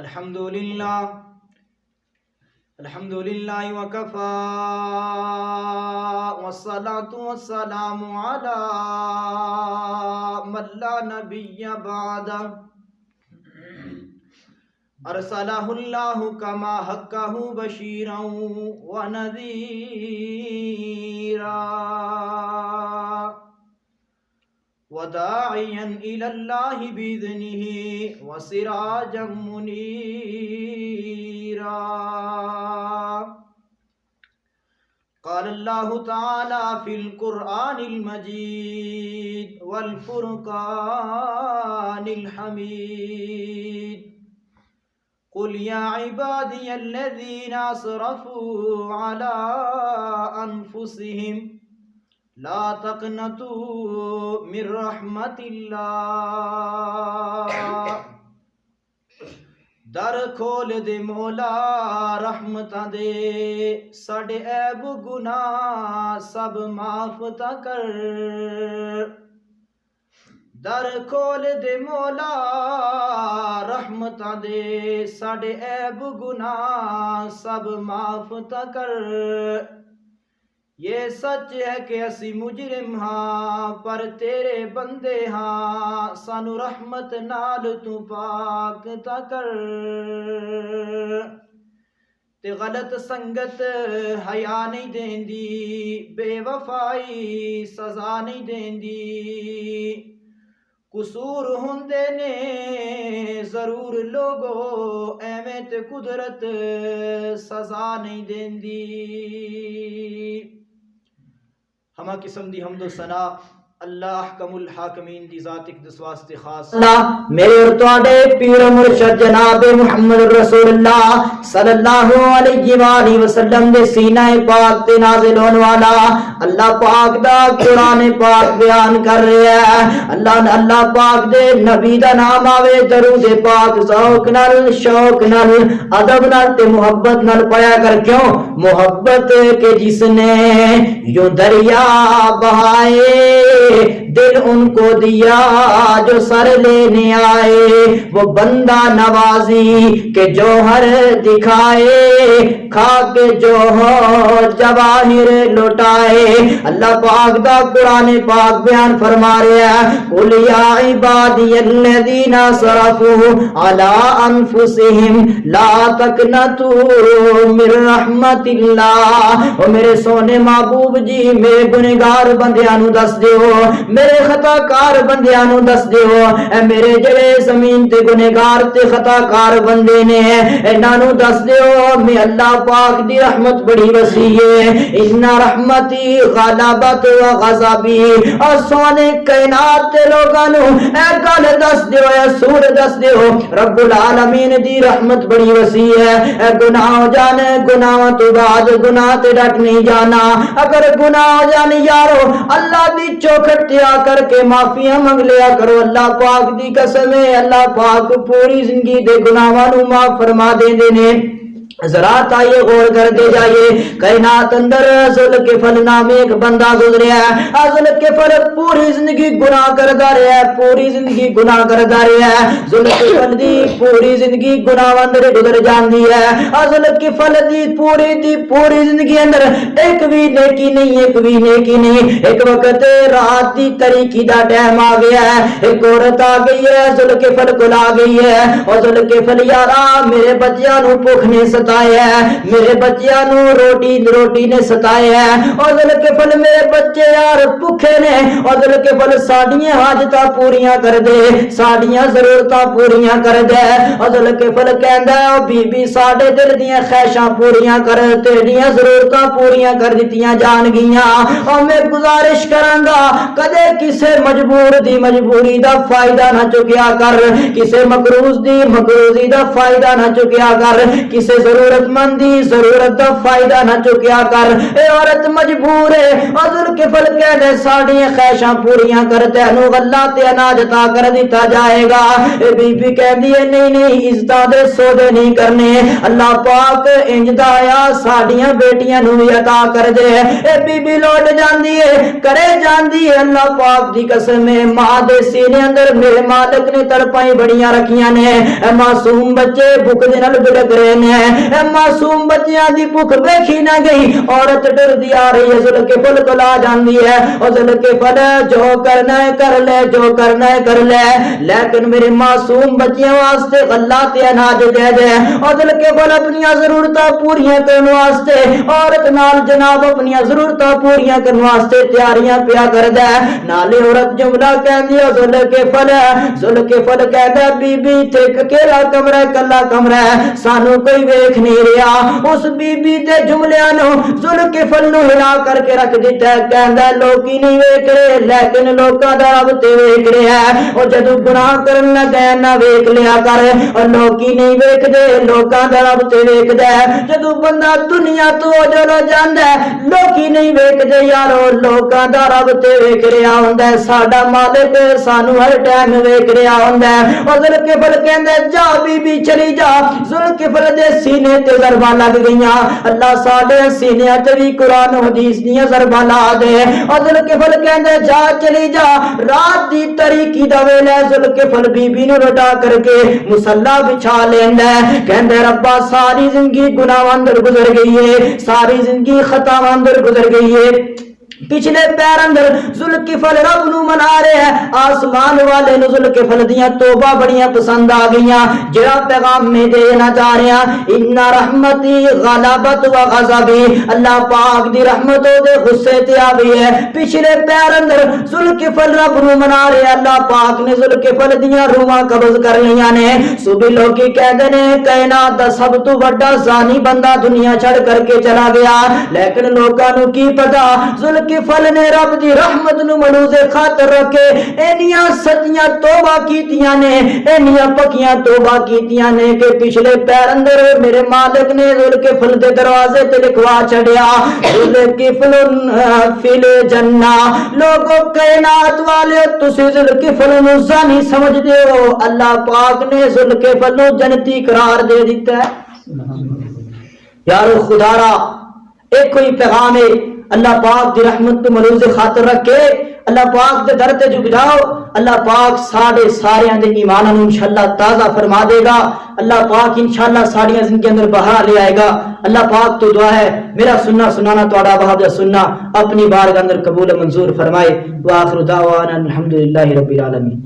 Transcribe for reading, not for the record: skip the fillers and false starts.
الحمد للہ وکفا والصلاة والسلام علی من لا نبی بعد ارسلہ اللہ کما حقہ بشیرا ونذیرا وداعیا الی اللہ بإذنہ وسراجا منیرا قال اللہ تعالی فی القرآن المجید والفرقان الحمید قل یا عبادی الذین اسرفوا علی انفسہم لا تقنطوا من رحمت اللہ در کھول دے مولا رحمتاں دے ساڈے عیب گناہ سب معاف تا کر در کھول دے مولا رحمتاں دے ساڈے عیب گناہ سب معاف تا کر یہ سچ ہے کہ اسی مجرم ہاں پر تیرے بندے ہاں سانو رحمت نال تو پاک تا کر تے غلط سنگت حیا نہیں دیندی بے وفائی سزا نہیں دیندی قصور ہوندے نے ضرور لوگو ایویں تے قدرت سزا نہیں دیندی ہما قسم دی حمد و ثنا اللہ احکم الحاکمین دی ذات اقدس واسطے خاص اللہ میرے اور تواڈے پیر مرشد جناب محمد رسول اللہ صلی اللہ علیہ وآلہ وسلم دے سینہ پاک تے نازل ہون والا اللہ پاک دا قرآن پاک بیان کر رہا ہے اللہ پاک دے نبی دا نام آوے درود پاک ذوق نال شوق نال ادب نال تے محبت نال پڑھا کر کیوں محبت کے جس نے یوں دریا بہائے دل ان کو دیا جو سر لینے آئے وہ بندہ نوازی کے جوہر دکھائے کھا کے جوہر جواہر لوٹائے اللہ پاک دا قرآن پاک بیان فرما رہا ہے قل یا عبادی الذین اسرفوا علی انفسہم لا تقنطوا من رحمت اللہ او میرے سونے محبوب جی میرے گنہگار بندیاں نو دس دیو میرے خطا کار بندیاں نو دس دیو اے میرے جڑے زمین تے گنہگار تے خطا کار بندے نے انہاں نو دس دیو میں اللہ پاک دی رحمت بڑی وسیع ہے ان رحمتی غلبت و غضبی اور سونے کائنات تے لوگاں نو اے گل دس دیو اے سور دس دیو رب العالمین دی رحمت بڑی وسیع ہے اے گناہ ہو جانے گناہ تو بعد گناہ تے ڈٹ نہیں جانا اگر گناہ ہو جانے یارو اللہ دی چوکھٹ آ کر کے معافیاں منگ لیا کرو اللہ پاک دی قسم ہے اللہ پاک پوری زندگی دے گناہاں نو معاف فرما دیندے نے ذرا تائیے غور کر دے جائیے کائنات اندر ذوالکفل نام ایک بندہ گزریا ہے ذوالکفل پوری زندگی گناہ کردا رہیا ہے پوری زندگی گناہ کردا رہیا ہے ذوالکفل دی پوری زندگی گناہ اندر گزر جاندی ہے ذوالکفل دی پوری زندگی اندر ایک بھی نیکی نہیں ایک وقت رات دی تاریکی دا ٹائم آ گیا ہے ایک عورت آ گئی ہے ذوالکفل کول آ گئی ہے اور ذوالکفل یارا میرے بچیاں نو بھوک نے ستایا ہے میرے بچیاں نو روٹی نے ستایا ہے اور ذوالکفل میرے بچے یار بھوکے نے اور ذوالکفل ساڈیاں حاجتاں پوریاں کر دے ساڈیاں ضرورتاں پوریاں کر دے اور ذوالکفل کہندا ہے او بی بی ساڈے دل دیاں خواہشاں پوریاں کر تیریاں ضرورتاں پوریاں کر دتیاں جان گیاں اور میں گزارش کراں گا کدے کسے مجبور دی مجبوری دا فائدہ نہ چکیا کر کسے مقروض دی مقروضی دا فائدہ نہ چکیا کر کسے ضرورت مندی ضرورت دا فائدہ نہ چکیا کر، اے عورت مجبور ہے، حضور کے فل کہنے ساڑیاں خواہشاں پوریاں کرتے ہیں، نو اللہ تے اناج عطا کر دیتا جائے گا۔ اے بی بی کہہ دیئے نہیں نہیں عزتاں دے سودے نہیں کرنے، اللہ پاک انج دا آیا ساڑیاں بیٹیاں نو بھی عطا کر دے۔ اے بی بی لوٹ جاندی ہے کرے جاندی ہے، اللہ پاک دی قسم ہے ماں دے سینے اندر میرے مالک نے تڑپائیں بڑیاں رکھیاں نے، اے معصوم بچے بھوک دے نال بڑک رہے نے، اے معصوم بچیاں دی بھوک ویکھی نہ گئی، عورت ڈر دی آ رہی ہے، ذوالکفل کو لا جاندی ہے، اور ذوالکفل جو کرنا ہے کر لے، جو کرنا ہے کر لے، لیکن میرے معصوم بچیاں واسطے غلہ تے اناج دے دے، اور ذوالکفل اپنی ضرورتاں پوریاں کرنے واسطے عورت نال جناب اپنی ضرورتاں پوریاں کرنے واسطے تیاریاں پیا کر دے، نالے عورت جملہ کہندی ہے ذوالکفل کہدا بی بی تے اکیلا کمرہ کلا کمرہ سانو کوئی ویکھ نہیں رہا، اس بی بی دے جملیاں نو ذوالکفل نو ہلا کر کے رکھ دیتا ہے، کہندا لوکی نہیں ویکھ رہے لیکن لوکاں دا رب تے ویکھ رہا ہے، اور جدوں گناہ کرن لگا نہ ویکھ لیا کر، اور لوکی نہیں ویکھ دے لوکاں دا رب تے ویکھدا ہے، جدوں بندہ دنیا تو اجڑ جاندا ہے لوکی نہیں ویکھ دے یارو لوکاں دا رب تے ویکھ رہا ہوندا ہے، ساڈا مالک سانو ہر ٹائم ویکھ رہا ہوندا ہے۔ اور ذوالکفل کہندا جا بی بی چلی جا، ذوالکفل دے سینے تے ضرباں لگ گئیاں، اللہ ساڈے سینیاں تے بھی قرآن و حدیث دیاں ضرباں لا دے، اور ذوالکفل کہندا جا چلی جا، رات دی تاریکی دا ویلا ذوالکفل بی بی نو رٹا کر کے مصلا بچھا لیندا ہے، کہندا ربا ساری زندگی گناہ اندر گزر گئی ہے، ساری زندگی خطا اندر گزر گئی ہے، پچھلے پیر اندر ذوالکفل رب نو منا رہے ہیں، آسمان والے نو ذوالکفل دیاں توبہ بڑیاں پسند آ گئیاں، جڑا پیغام میں دینا چاہ رہے ہیں ان رحمتی غلبت و غضبی، اللہ پاک دی رحمت دے غصے تے آ گئی ہے، پچھلے پیر اندر ذوالکفل رب نو منا رہے ہیں، اللہ پاک نے ذوالکفل دیاں روحاں قبض کر لیاں نے، صبح لوکی کہندے نے کائنات دا سب تو بڑا زانی بندہ دنیا چھڑ کر کے چلا گیا، لیکن لوکاں نو کی پتا ذوالکفل نے رب دی رحمت نو ملوز خاطر رکھے اینیاں سچیاں توبہ کیتیاں نے، اینیاں پکیاں توبہ کیتیاں نے کہ پچھلے پیر اندر میرے مالک نے ذوالکفل دے دروازے تے لکھوا چھڑیا ذوالکفل فی الجنہ، لوگو کائنات والے تسی ذوالکفل نو زانی سمجھ دے ہو، اللہ پاک نے ذوالکفل نو جنتی قرار دے دیتا ہے۔ یارو خدا را ایک کوئی پیغام ہے، اللہ پاک دی رحمت کو ملوز خاطر رکھ کے اللہ پاک دے در تے جھک جاؤ، اللہ پاک ساڑے سارے دے ایماناں نوں انشاءاللہ تازہ فرما دے گا، اللہ پاک انشاءاللہ ساڑیاں زندگی اندر بہا لے آئے گا۔ اللہ پاک تو دعا ہے میرا سننا سنانا تواڈا بہا سننا اپنی بارگاہ اندر قبول منظور فرمائے، وآخر دعوانا الحمدللہ رب العالمین۔